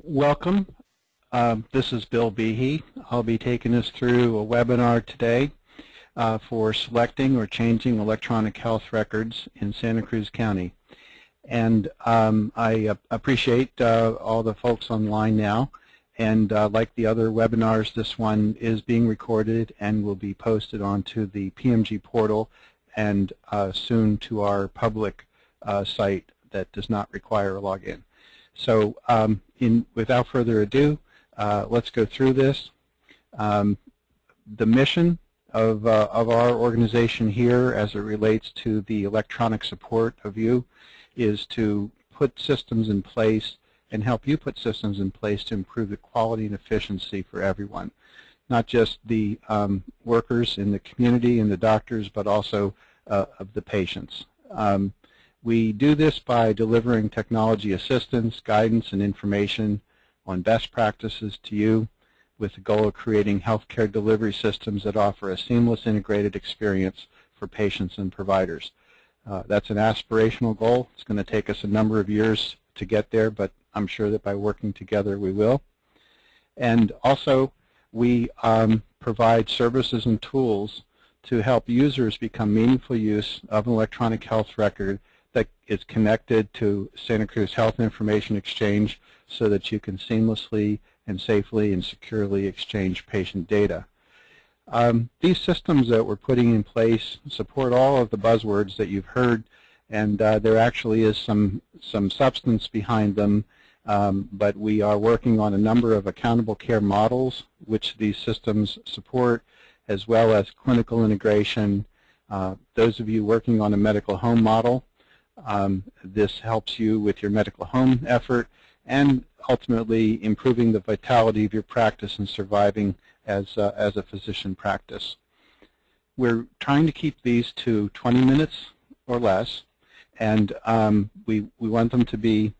Welcome. This is Bill Behe. I'll be taking us through a webinar today for selecting or changing electronic health records in Santa Cruz County. And I appreciate all the folks online now. And like the other webinars, this one is being recorded and will be posted onto the PMG portal and soon to our public site that does not require a login. So without further ado, let's go through this. The mission of our organization here as it relates to the electronic support of you is to put systems in place and help you put systems in place to improve the quality and efficiency for everyone, not just the workers in the community and the doctors, but also of the patients. We do this by delivering technology assistance, guidance, and information on best practices to you with the goal of creating healthcare delivery systems that offer a seamless integrated experience for patients and providers. That's an aspirational goal. It's going to take us a number of years to get there, but I'm sure that by working together we will. And also we provide services and tools to help users become meaningful use of an electronic health record that is connected to Santa Cruz Health Information Exchange so that you can seamlessly and safely and securely exchange patient data. These systems that we're putting in place support all of the buzzwords that you've heard, and there actually is some substance behind them, but we are working on a number of accountable care models which these systems support, as well as clinical integration. Those of you working on a medical home model, this helps you with your medical home effort and ultimately improving the vitality of your practice and surviving as a physician practice. We're trying to keep these to 20 minutes or less, and we want them to be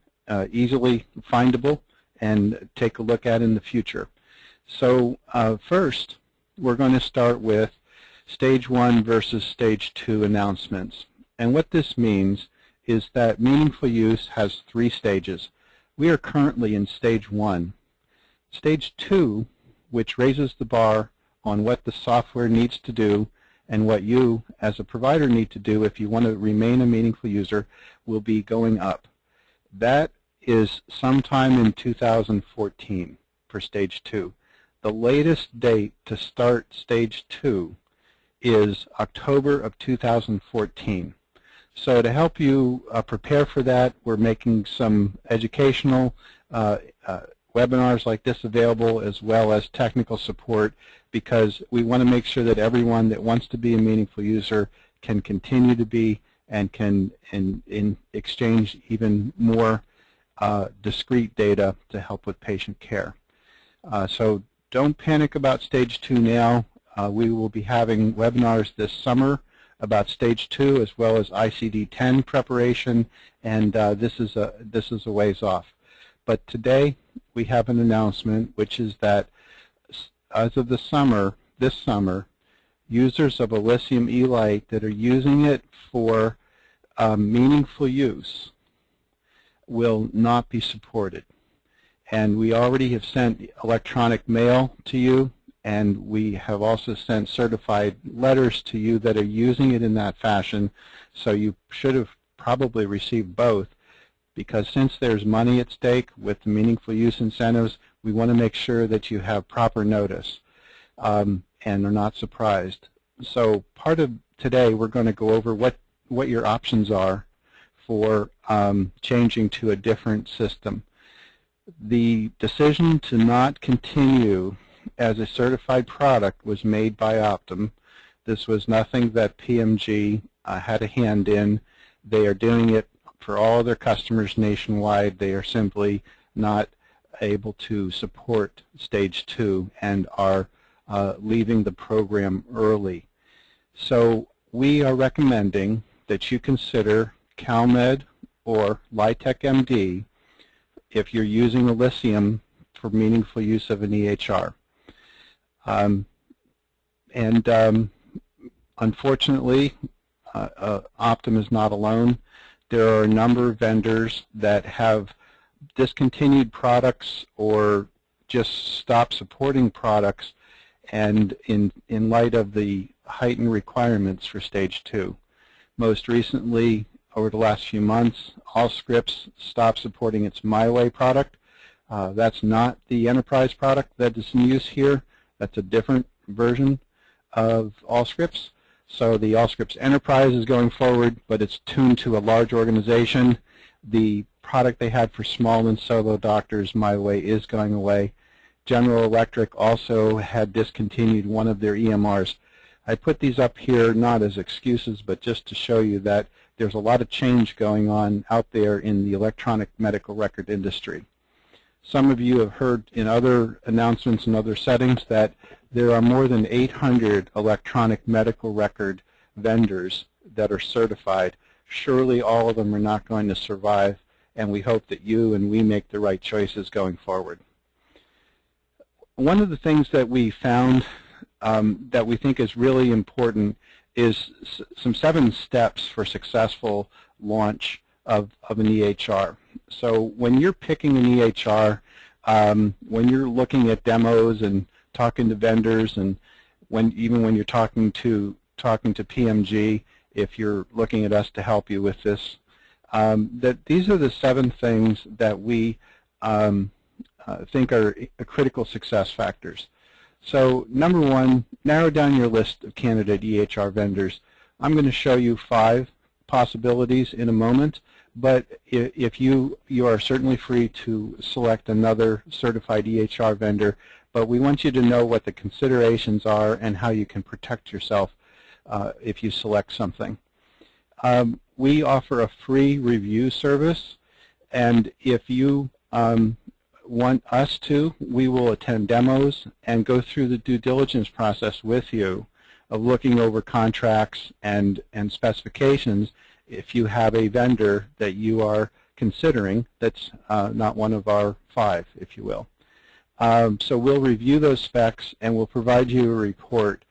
easily findable and take a look at in the future. So first, we're going to start with Stage 1 versus Stage 2 announcements. And what this means is that meaningful use has 3 stages. We are currently in Stage 1. Stage 2, which raises the bar on what the software needs to do and what you as a provider need to do if you want to remain a meaningful user, will be going up. That is sometime in 2014 for Stage 2. The latest date to start Stage 2 is October of 2014. So to help you prepare for that, we're making some educational webinars like this available, as well as technical support, because we want to make sure that everyone that wants to be a meaningful user can continue to be and can exchange even more discrete data to help with patient care. So don't panic about Stage 2 now. We will be having webinars this summer about Stage 2 as well as ICD-10 preparation, and this is a ways off. But today we have an announcement, which is that as of this summer, users of Elysium eLite that are using it for meaningful use will not be supported. And we already have sent electronic mail to you, and we have also sent certified letters to you that are using it in that fashion. So you should have probably received both, because since there's money at stake with the meaningful use incentives, we want to make sure that you have proper notice and are not surprised. So part of today we're going to go over what your options are for changing to a different system. The decision to not continue as a certified product was made by Optum. This was nothing that PMG had a hand in. They are doing it for all their customers nationwide. They are simply not able to support Stage 2 and are leaving the program early. So we are recommending that you consider CalMed or Litech MD if you're using Elysium for meaningful use of an EHR. Unfortunately, Optum is not alone. There are a number of vendors that have discontinued products or just stop supporting products, and in light of the heightened requirements for Stage 2. Most recently, over the last few months, Allscripts stopped supporting its MyWay product. That's not the enterprise product that is in use here. That's a different version of Allscripts. So the Allscripts Enterprise is going forward, but it's tuned to a large organization. The product they had for small and solo doctors, MyWay, is going away. General Electric also had discontinued one of their EMRs. I put these up here not as excuses, but just to show you that there's a lot of change going on out there in the electronic medical record industry. Some of you have heard in other announcements and other settings that there are more than 800 electronic medical record vendors that are certified. Surely all of them are not going to survive, and we hope that you and we make the right choices going forward. One of the things that we found that we think is really important is some 7 steps for successful launch of an EHR. So when you're picking an EHR, when you're looking at demos and talking to vendors, and even when you're talking to PMG, if you're looking at us to help you with this, that these are the 7 things that we think are critical success factors. So number 1, narrow down your list of candidate EHR vendors. I'm going to show you 5 possibilities in a moment, but if you are certainly free to select another certified EHR vendor, but we want you to know what the considerations are and how you can protect yourself if you select something. We offer a free review service, and if you want us to, we will attend demos and go through the due diligence process with you of looking over contracts and specifications if you have a vendor that you are considering that's not one of our 5, if you will. So we'll review those specs and we'll provide you a report.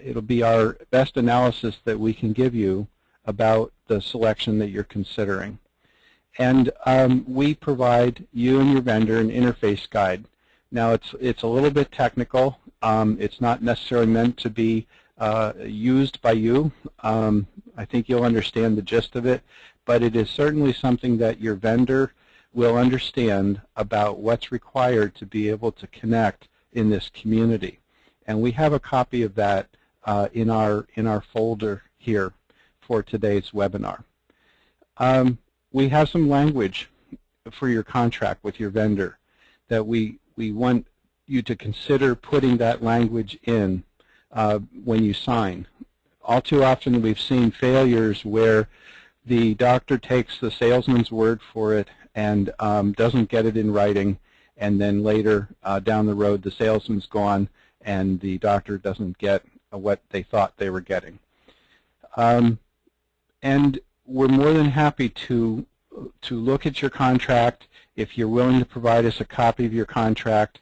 It'll be our best analysis that we can give you about the selection that you're considering. And we provide you and your vendor an interface guide. Now it's a little bit technical. It's not necessarily meant to be used by you. I think you'll understand the gist of it, but it is certainly something that your vendor will understand about what's required to be able to connect in this community. And we have a copy of that in our folder here for today's webinar. We have some language for your contract with your vendor that we want you to consider putting that language in when you sign. All too often we've seen failures where the doctor takes the salesman's word for it and doesn't get it in writing, and then later down the road the salesman's gone and the doctor doesn't get what they thought they were getting. And we're more than happy to look at your contract if you're willing to provide us a copy of your contract.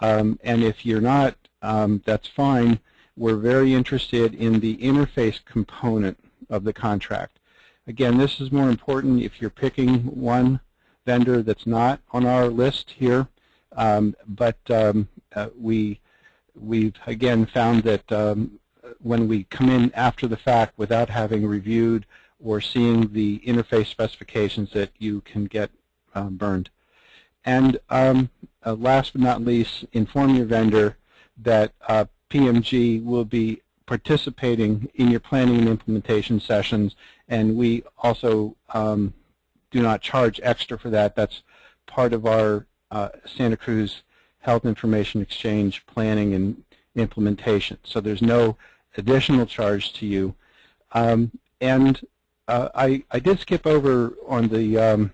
And if you're not, that's fine. We're very interested in the interface component of the contract. Again, this is more important if you're picking one vendor that's not on our list here. We've again found that when we come in after the fact without having reviewed or seeing the interface specifications, that you can get burned. And last but not least, inform your vendor that PMG will be participating in your planning and implementation sessions, and we also do not charge extra for that. That's part of our Santa Cruz Health Information Exchange planning and implementation. So there's no additional charge to you. I did skip over on the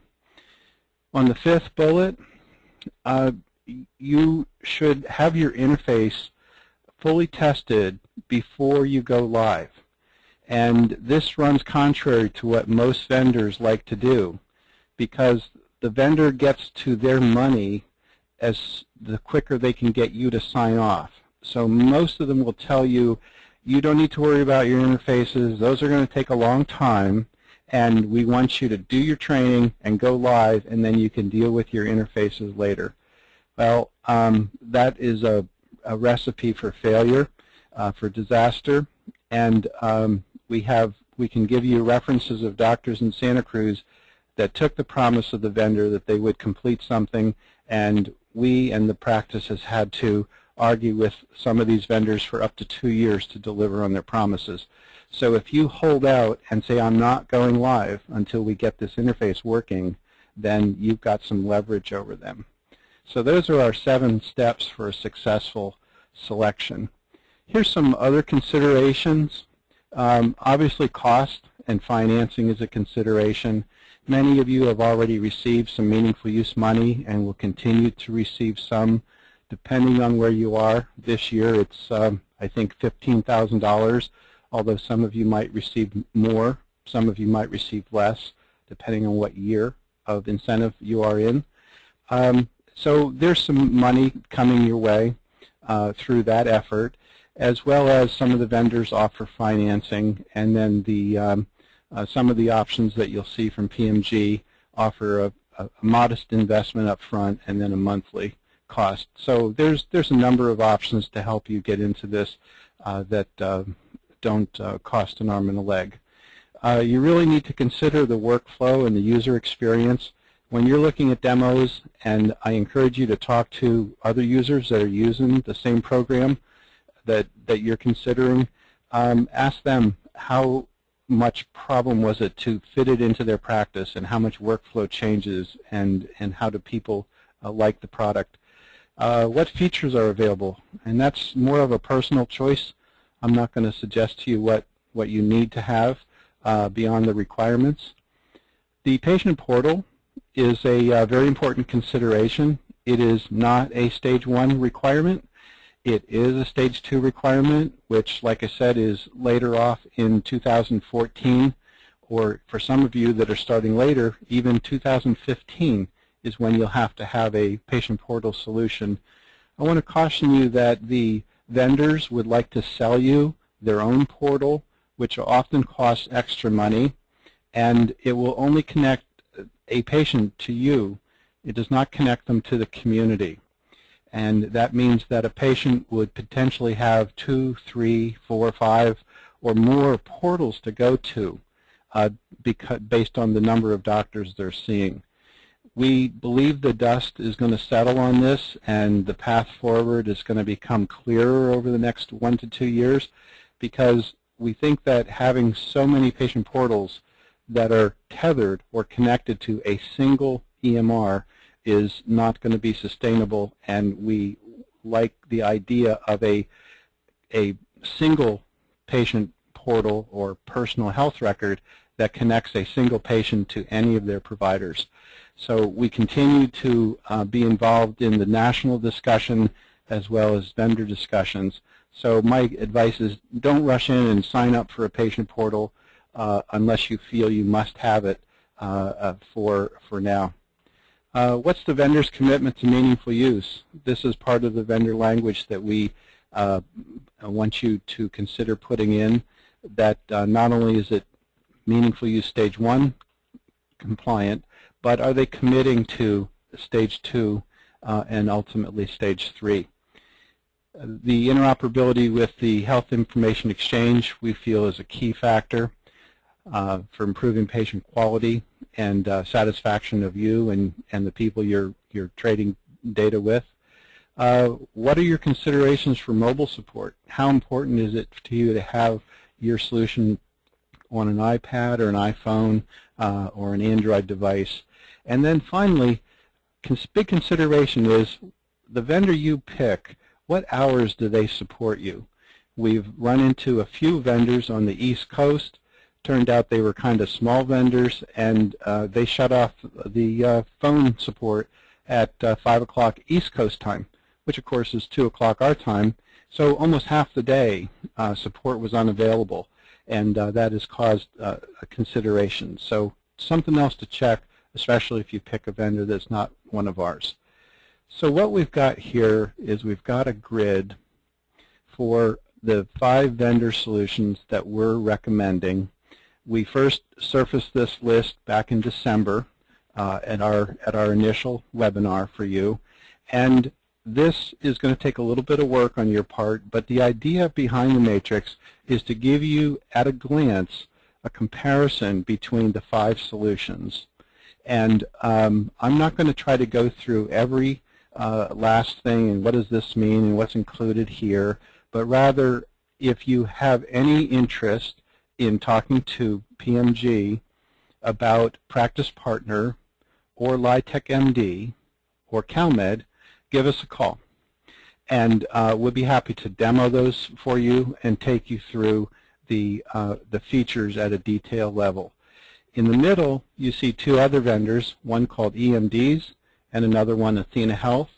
5th bullet. You should have your interface fully tested before you go live. And this runs contrary to what most vendors like to do, because the vendor gets to their money as the quicker they can get you to sign off. So most of them will tell you, you don't need to worry about your interfaces. Those are going to take a long time, and we want you to do your training and go live, and then you can deal with your interfaces later. Well, that is a recipe for failure, for disaster, and we can give you references of doctors in Santa Cruz that took the promise of the vendor that they would complete something, and we and the practice has had to argue with some of these vendors for up to 2 years to deliver on their promises. So if you hold out and say, I'm not going live until we get this interface working, then you've got some leverage over them. So those are our 7 steps for a successful selection. Here's some other considerations. Obviously, cost and financing is a consideration. Many of you have already received some meaningful use money and will continue to receive some, depending on where you are. This year it's, I think, $15,000, although some of you might receive more, some of you might receive less, depending on what year of incentive you are in. So there's some money coming your way through that effort, as well as some of the vendors offer financing, and then the some of the options that you'll see from PMG offer a modest investment up front and then a monthly cost. So there's a number of options to help you get into this that don't cost an arm and a leg. You really need to consider the workflow and the user experience when you're looking at demos, and I encourage you to talk to other users that are using the same program that you're considering. Ask them how much problem was it to fit it into their practice, and how much workflow changes, and how do people like the product. What features are available, and that's more of a personal choice. I'm not going to suggest to you what you need to have beyond the requirements. The patient portal is a very important consideration. It is not a stage 1 requirement. It is a stage 2 requirement, which, like I said, is later off in 2014, or for some of you that are starting later, even 2015 is when you'll have to have a patient portal solution. I want to caution you that the vendors would like to sell you their own portal, which often costs extra money, and it will only connect a patient to you. It does not connect them to the community. And that means that a patient would potentially have 2, 3, 4, 5, or more portals to go to based on the number of doctors they're seeing. We believe the dust is going to settle on this, and the path forward is going to become clearer over the next 1 to 2 years, because we think that having so many patient portals that are tethered or connected to a single EMR is not going to be sustainable, and we like the idea of a single patient portal or personal health record that connects a single patient to any of their providers. So we continue to be involved in the national discussion as well as vendor discussions. So my advice is, don't rush in and sign up for a patient portal unless you feel you must have it for now. What's the vendor's commitment to meaningful use? This is part of the vendor language that we want you to consider putting in, that not only is it meaningful use stage 1 compliant, but are they committing to stage 2 and ultimately stage 3? The interoperability with the health information exchange we feel is a key factor for improving patient quality and satisfaction of you and the people you're trading data with. What are your considerations for mobile support? How important is it to you to have your solution on an iPad or an iPhone or an Android device? And then finally, big consideration is the vendor you pick, what hours do they support you? We've run into a few vendors on the East Coast. Turned out they were kind of small vendors, and they shut off the phone support at 5 o'clock East Coast time, which of course is 2 o'clock our time. So almost half the day support was unavailable, and that has caused a consideration. So something else to check, especially if you pick a vendor that's not one of ours. So what we've got here is we've got a grid for the 5 vendor solutions that we're recommending. We first surfaced this list back in December at our initial webinar for you, and this is going to take a little bit of work on your part, but the idea behind the matrix is to give you at a glance a comparison between the 5 solutions. And I'm not going to try to go through every last thing and what does this mean and what's included here, but rather if you have any interest in talking to PMG about Practice Partner or LITech MD or CalMed, give us a call. And we'll be happy to demo those for you and take you through the features at a detailed level. In the middle, you see 2 other vendors, one called EMDs and another one, Athena Health.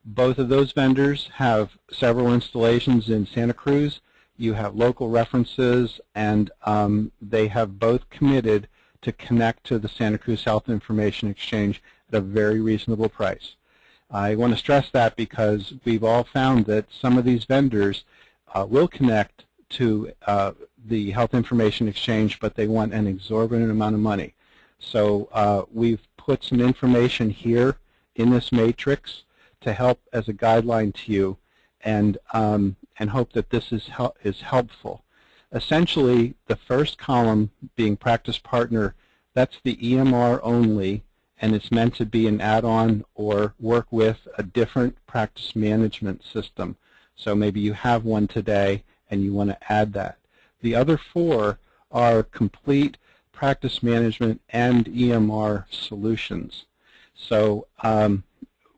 Both of those vendors have several installations in Santa Cruz. You have local references, and they have both committed to connect to the Santa Cruz Health Information Exchange at a very reasonable price. I want to stress that because we've all found that some of these vendors will connect to the Health Information Exchange, but they want an exorbitant amount of money. So we've put some information here in this matrix to help as a guideline to you, and hope that this is helpful. Essentially, the first column being Practice Partner, that's the EMR only, and it's meant to be an add-on or work with a different practice management system. So maybe you have one today and you want to add that. The other 4 are complete practice management and EMR solutions. So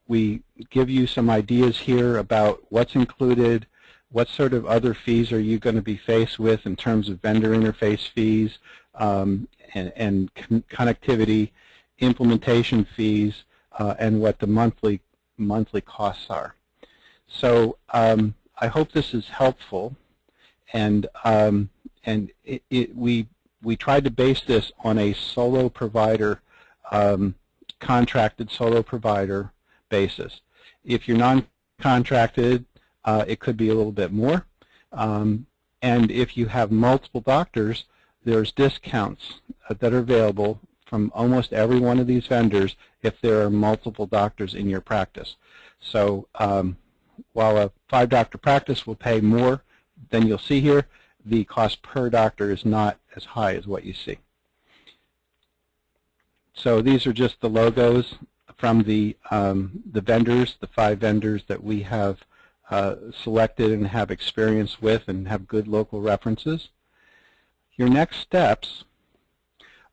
we give you some ideas here about what's included, what sort of other fees are you going to be faced with in terms of vendor interface fees and connectivity, implementation fees, and what the monthly costs are. So I hope this is helpful, and we tried to base this on a solo provider, contracted solo provider basis. If you're non-contracted, it could be a little bit more, and if you have multiple doctors, there's discounts that are available from almost every one of these vendors if there are multiple doctors in your practice. So while a 5-doctor practice will pay more than you'll see here, the cost per doctor is not as high as what you see. So these are just the logos from the vendors, the 5 vendors that we have selected and have experience with and have good local references. Your next steps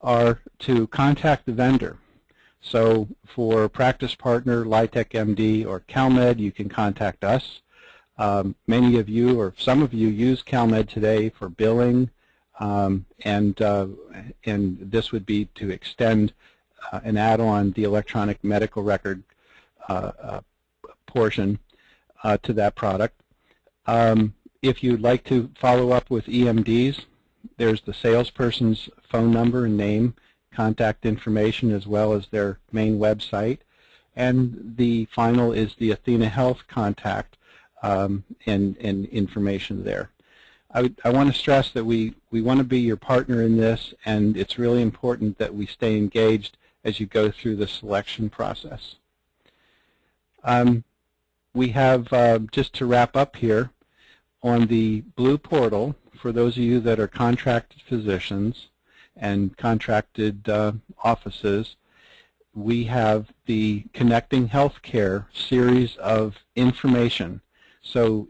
are to contact the vendor. So for Practice Partner, LITech MD, or CalMed, you can contact us. Many of you, or some of you, use CalMed today for billing, and this would be to extend and add on the electronic medical record portion to that product. If you'd like to follow up with EMDs, there's the salesperson's phone number and name, contact information, as well as their main website. And the final is the Athena Health contact and information there. I want to stress that we want to be your partner in this, and it's really important that we stay engaged as you go through the selection process. We have, just to wrap up here, on the blue portal, for those of you that are contracted physicians and contracted offices, we have the Connecting Healthcare series of information. So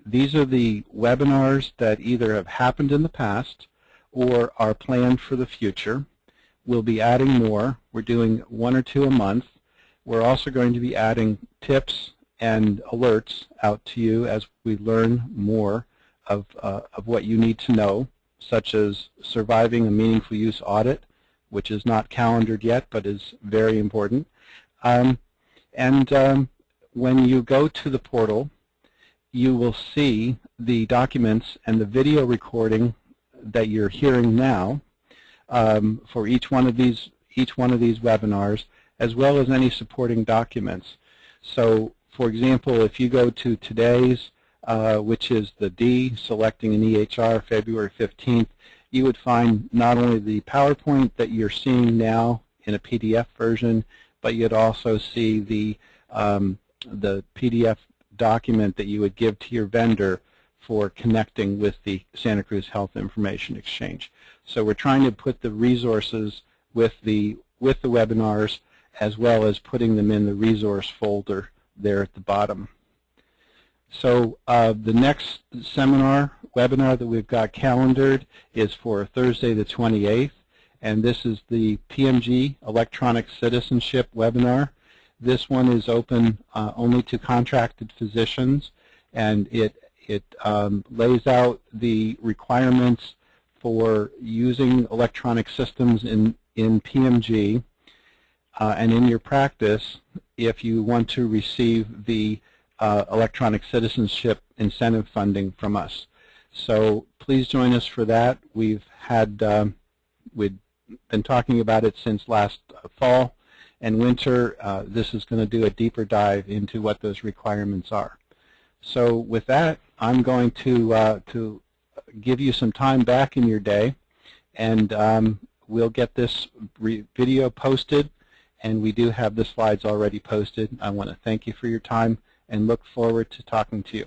these are the webinars that either have happened in the past or are planned for the future. We'll be adding more. We're doing 1 or 2 a month. We're also going to be adding tips and alerts out to you as we learn more of what you need to know, such as surviving a meaningful use audit, which is not calendared yet but is very important. When you go to the portal, you will see the documents and the video recording that you're hearing now for each one of these webinars, as well as any supporting documents. So, for example, if you go to today's, which is the D, selecting an EHR, February 15th, you would find not only the PowerPoint that you're seeing now in a PDF version, but you'd also see the PDF document that you would give to your vendor for connecting with the Santa Cruz Health Information Exchange. So we're trying to put the resources with the webinars, as well as putting them in the resource folder there at the bottom. So the next webinar that we've got calendared is for Thursday the 28th, and this is the PMG Electronic Citizenship webinar. This one is open only to contracted physicians, and it lays out the requirements for using electronic systems in PMG and in your practice if you want to receive the electronic citizenship incentive funding from us. So please join us for that. We've been talking about it since last fall and winter. This is going to do a deeper dive into what those requirements are. So with that, I'm going to give you some time back in your day, and we'll get this video posted, and we do have the slides already posted. I want to thank you for your time and look forward to talking to you.